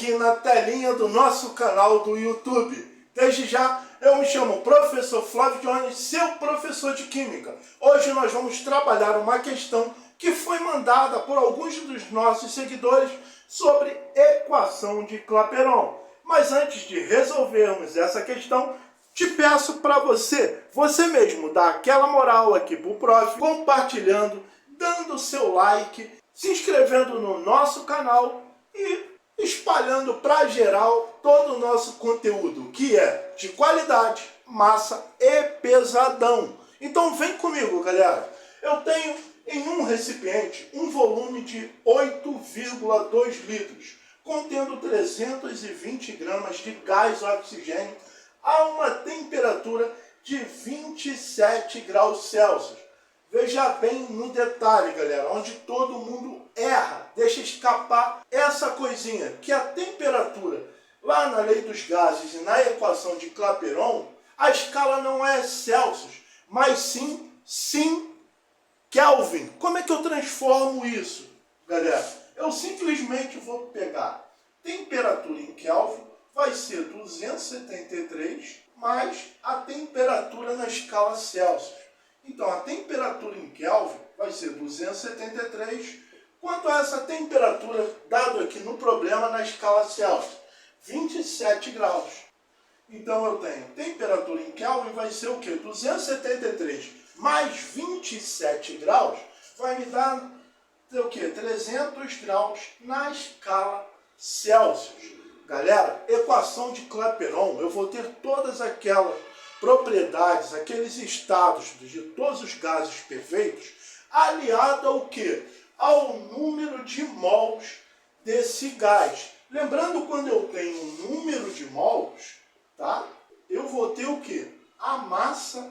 aqui na telinha do nosso canal do YouTube. Desde já, eu me chamo Professor Flávio Jones, seu professor de Química. Hoje nós vamos trabalhar uma questão que foi mandada por alguns dos nossos seguidores sobre equação de Clapeyron. Mas antes de resolvermos essa questão, te peço para você mesmo, dar aquela moral aqui pro prof, compartilhando, dando seu like, se inscrevendo no nosso canal e espalhando para geral todo o nosso conteúdo, que é de qualidade, massa e pesadão. Então vem comigo, galera. Eu tenho em um recipiente um volume de 8,2 litros, contendo 320 gramas de gás oxigênio a uma temperatura de 27 graus Celsius. Veja bem no detalhe, galera, onde todo mundo erra, deixa escapar essa coisinha, que a temperatura lá na lei dos gases e na equação de Clapeyron, a escala não é Celsius, mas sim Kelvin. Como é que eu transformo isso, galera? Eu simplesmente vou pegar temperatura em Kelvin, vai ser 273 mais a temperatura na escala Celsius. Então, a temperatura em Kelvin vai ser 273, quanto a essa temperatura, dado aqui no problema na escala Celsius, 27 graus. Então, eu tenho temperatura em Kelvin vai ser o quê? 273 mais 27 graus vai me dar o quê? 300 graus na escala Celsius. Galera, equação de Clapeyron, eu vou ter todas aquelas propriedades, aqueles estados de todos os gases perfeitos, aliado ao quê? Ao número de mols desse gás. Lembrando, quando eu tenho um número de mols, tá? Eu vou ter o quê? A massa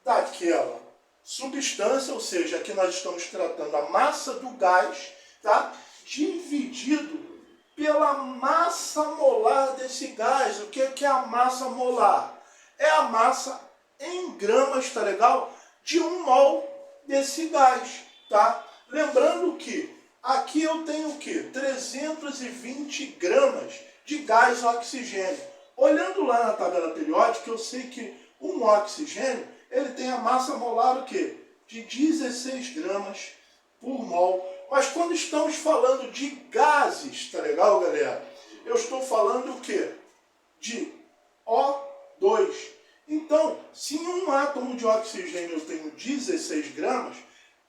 daquela substância, ou seja, aqui nós estamos tratando a massa do gás, tá? Dividido pela massa molar desse gás. O que é a massa molar? É a massa em gramas, tá legal? De 1 mol desse gás, tá? Lembrando que aqui eu tenho o quê? 320 gramas de gás oxigênio. Olhando lá na tabela periódica, eu sei que um oxigênio, ele tem a massa molar o quê? De 16 gramas por mol. Mas quando estamos falando de gases, tá legal, galera? Eu estou falando o quê? De O2. Então, se em um átomo de oxigênio eu tenho 16 gramas,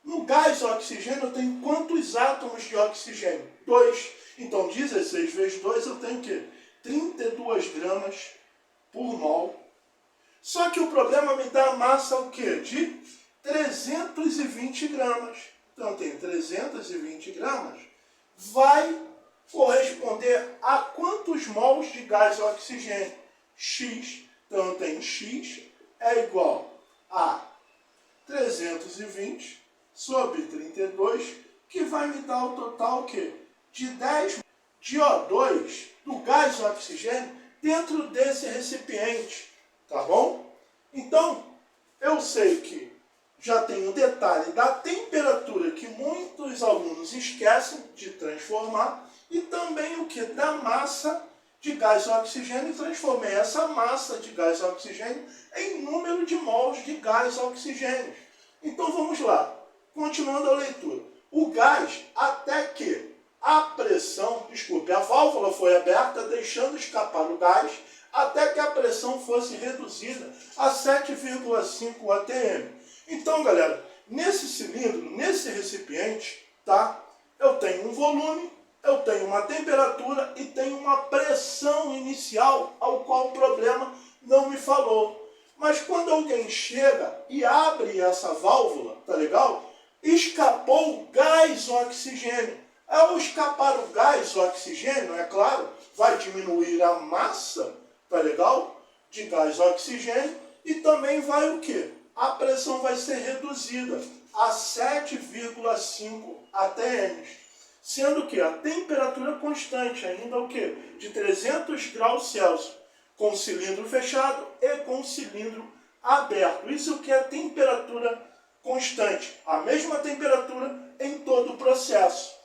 no gás oxigênio eu tenho quantos átomos de oxigênio? 2. Então, 16 vezes 2 eu tenho o quê? 32 gramas por mol. Só que o problema me dá a massa o quê? De 320 gramas. Então, eu tenho 320 gramas. Vai corresponder a quantos mols de gás oxigênio? X. Então, eu tenho X é igual a 320 sobre 32, que vai me dar o total o quê? De 10 de O2 do gás oxigênio dentro desse recipiente. Tá bom? Então, eu sei que já tem o detalhe da temperatura que muitos alunos esquecem de transformar e também o que? Da massa de gás oxigênio, e transformei essa massa de gás oxigênio em número de mols de gás oxigênio. Então vamos lá, continuando a leitura. O gás, até que a pressão, desculpe, a válvula foi aberta, deixando escapar o gás, até que a pressão fosse reduzida a 7,5 atm. Então, galera, nesse cilindro, nesse recipiente, tá? Eu tenho um volume, eu tenho uma temperatura e tenho uma pressão inicial, ao qual o problema não me falou. Mas quando alguém chega e abre essa válvula, tá legal? Escapou o gás oxigênio. Ao escapar o gás oxigênio, é claro, vai diminuir a massa, tá legal? De gás oxigênio, e também vai o quê? A pressão vai ser reduzida a 7,5 atm. Sendo que a temperatura constante ainda o quê? De 300 graus Celsius, com o cilindro fechado e com o cilindro aberto. Isso que é a temperatura constante, a mesma temperatura em todo o processo.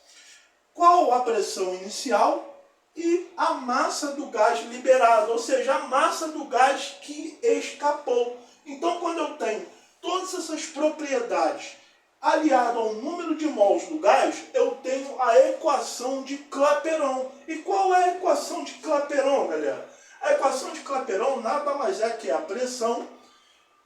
Qual a pressão inicial? e a massa do gás liberado, ou seja, a massa do gás que escapou. Então, quando eu tenho todas essas propriedades aliado ao número de mols do gás, eu tenho a equação de Clapeyron. E qual é a equação de Clapeyron, galera? A equação de Clapeyron nada mais é que a pressão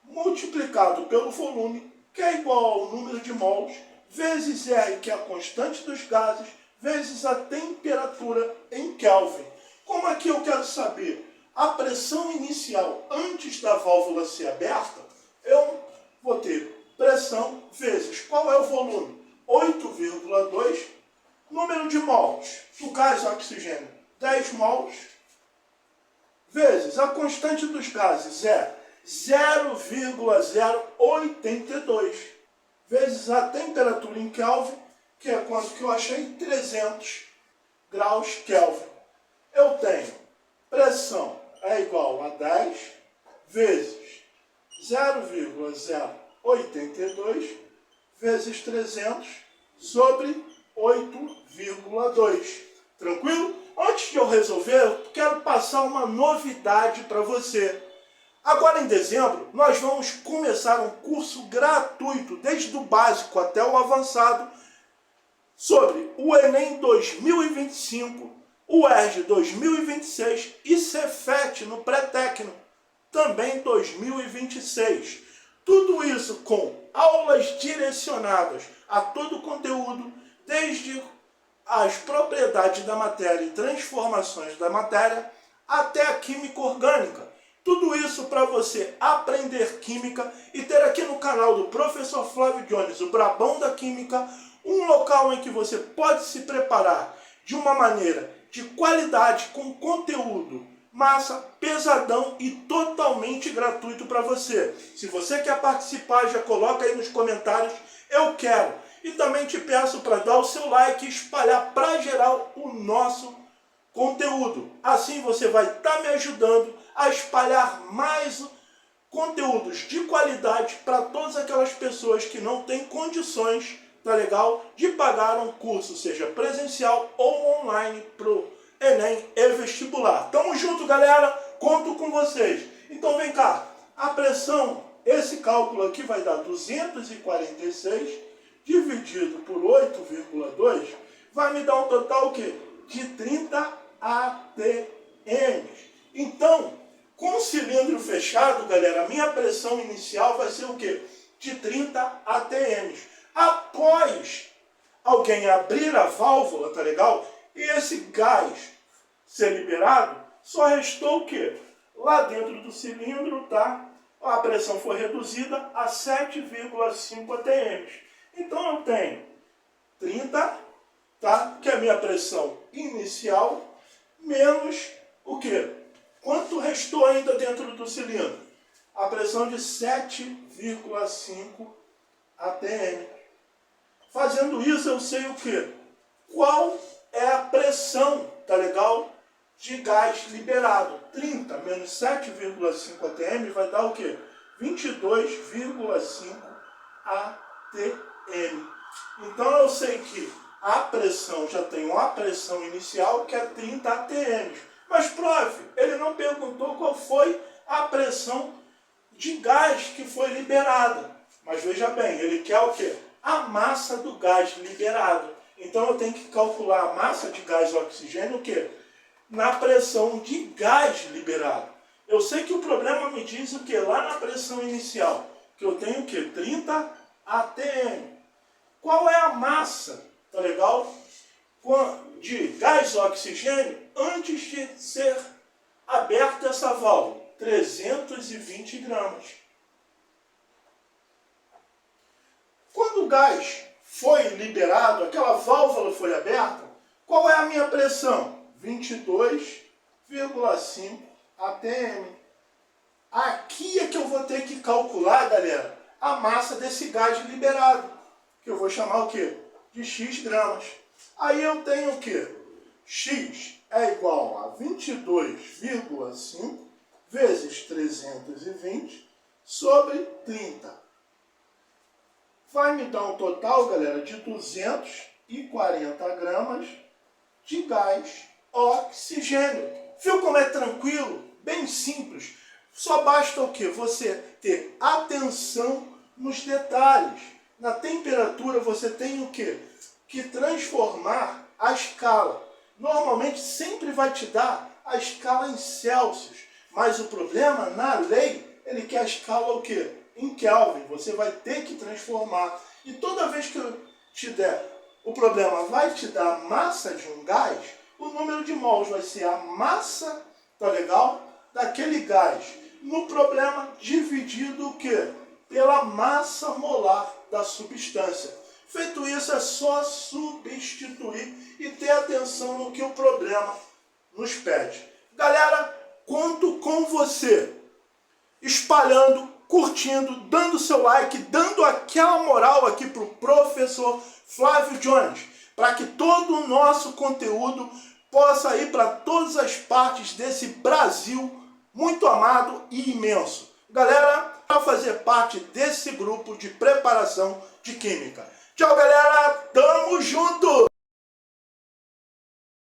multiplicado pelo volume, que é igual ao número de mols, vezes R, que é a constante dos gases, vezes a temperatura em Kelvin. Como aqui eu quero saber a pressão inicial antes da válvula ser aberta, eu vou ter pressão vezes qual é o volume? 8,2, número de mols do gás oxigênio, 10 mols, vezes a constante dos gases é 0,082, vezes a temperatura em Kelvin, que é quanto que eu achei? 300 graus Kelvin. Eu tenho pressão é igual a 10 vezes 0,082 vezes 300 sobre 8,2. Tranquilo? Antes de eu resolver, eu quero passar uma novidade para você. Agora em dezembro, nós vamos começar um curso gratuito, desde o básico até o avançado, sobre o Enem 2025, o ERJ 2026 e Cefet no pré-técnico, também 2026. Tudo isso com aulas direcionadas a todo o conteúdo, desde as propriedades da matéria e transformações da matéria, até a química orgânica. Tudo isso para você aprender química e ter aqui no canal do Professor Flávio Jones, o Brabão da Química, um local em que você pode se preparar de uma maneira de qualidade, com conteúdo massa, pesadão e totalmente gratuito para você. Se você quer participar, já coloca aí nos comentários, eu quero. E também te peço para dar o seu like e espalhar para geral o nosso conteúdo. Assim você vai estar me ajudando a espalhar mais conteúdos de qualidade para todas aquelas pessoas que não têm condições, tá legal, de pagar um curso, seja presencial ou online, pro Enem e vestibular. Tamo junto, galera, conto com vocês. Então vem cá, a pressão, esse cálculo aqui vai dar 246 dividido por 8,2, vai me dar um total o quê? De 30 atm. Então, com o cilindro fechado, galera, a minha pressão inicial vai ser o quê? De 30 atm. Após alguém abrir a válvula, tá legal? E esse gás ser liberado, só restou o quê? Lá dentro do cilindro, tá? A pressão foi reduzida a 7,5 atm. Então eu tenho 30, tá? Que é a minha pressão inicial, menos o quê? Quanto restou ainda dentro do cilindro? A pressão de 7,5 atm. Fazendo isso, eu sei o quê? Qual é a pressão, tá legal? De gás liberado. 30 menos 7,5 atm vai dar o quê? 22,5 atm. Então eu sei que a pressão, já tem uma pressão inicial que é 30 atm. Mas, prof, ele não perguntou qual foi a pressão de gás que foi liberada. Mas veja bem, ele quer o quê? A massa do gás liberado. Então eu tenho que calcular a massa de gás oxigênio o quê? Na pressão de gás liberado. Eu sei que o problema me diz o quê? Lá na pressão inicial, que eu tenho o quê? 30 atm. Qual é a massa, tá legal? De gás oxigênio antes de ser aberta essa válvula? 320 gramas. Quando o gás foi liberado, aquela válvula foi aberta, qual é a minha pressão? 22,5 atm. Aqui é que eu vou ter que calcular, galera, a massa desse gás liberado, que eu vou chamar o quê? De X gramas. Aí eu tenho o quê? X é igual a 22,5 vezes 320 sobre 30. Vai me dar um total, galera, de 240 gramas de gás oxigênio. Viu como é tranquilo? Bem simples. Só basta o que? Você ter atenção nos detalhes. Na temperatura você tem o que? Que transformar a escala. Normalmente sempre vai te dar a escala em Celsius. Mas o problema, na lei, ele quer a escala o quê? Em Kelvin. Você vai ter que transformar. E toda vez que eu te der, o problema vai te dar a massa de um gás, o número de mols vai ser a massa, tá legal? Daquele gás. No problema, dividido o quê? Pela massa molar da substância. Feito isso, é só substituir e ter atenção no que o problema nos pede. Galera, conto com você, espalhando, curtindo, dando seu like, dando aquela moral aqui para o professor Flávio Jones, para que todo o nosso conteúdo possa ir para todas as partes desse Brasil muito amado e imenso. Galera, para fazer parte desse grupo de preparação de química. Tchau, galera!